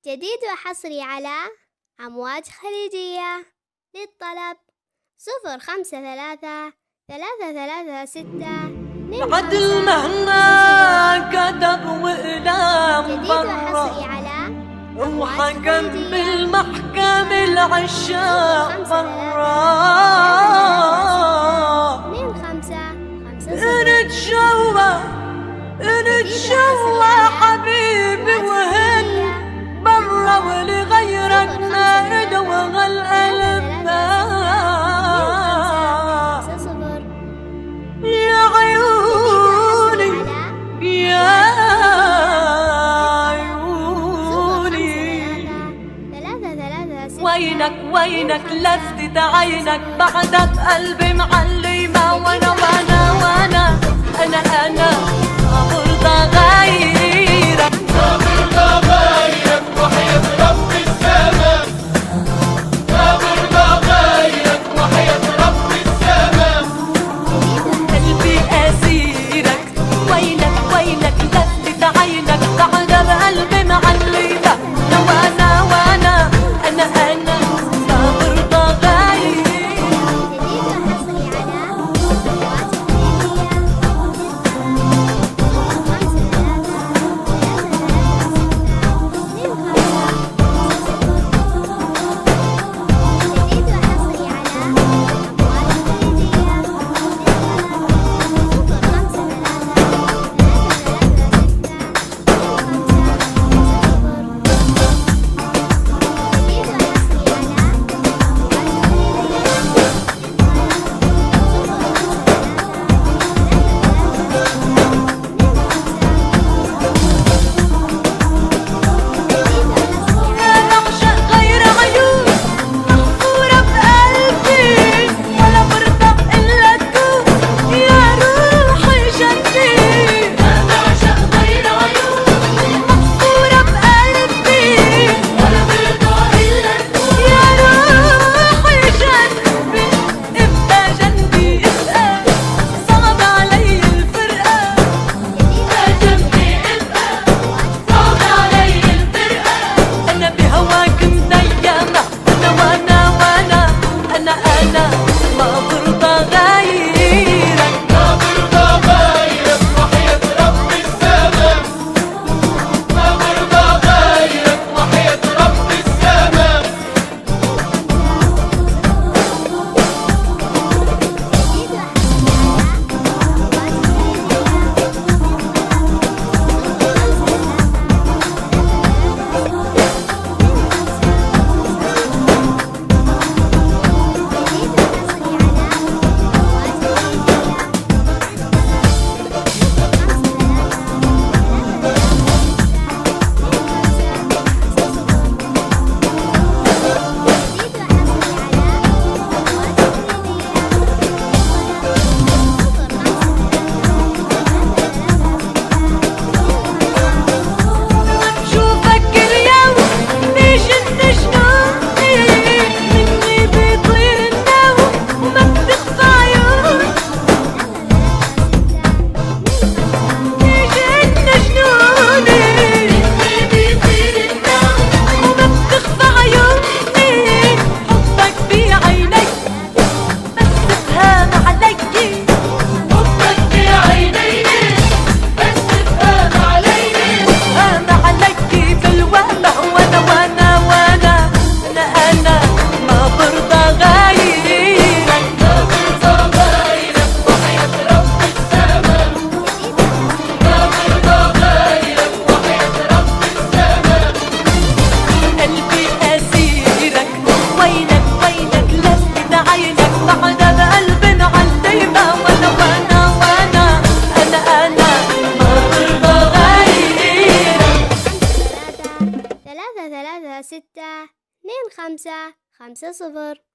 جديد وحصري على أمواج خليجية. للطلب 053 336 عدل مهما كتب وإلام جديد وحصري على وحكم بالمحكم العشاق برا. نتشوى حبيبي وهن برا ولغيرك نارد وغالقلب يا عيوني يا عيوني وينك لفتت عينك بعدك قلبي معلمة وانا برضى غيرك وحياة رب السماء برضى غيرك وحياة رب السماء قلبي أسيرك وينك لفتت عينك بعدك قلبي معلمة وانا برضى غيرك. ستة 25 50.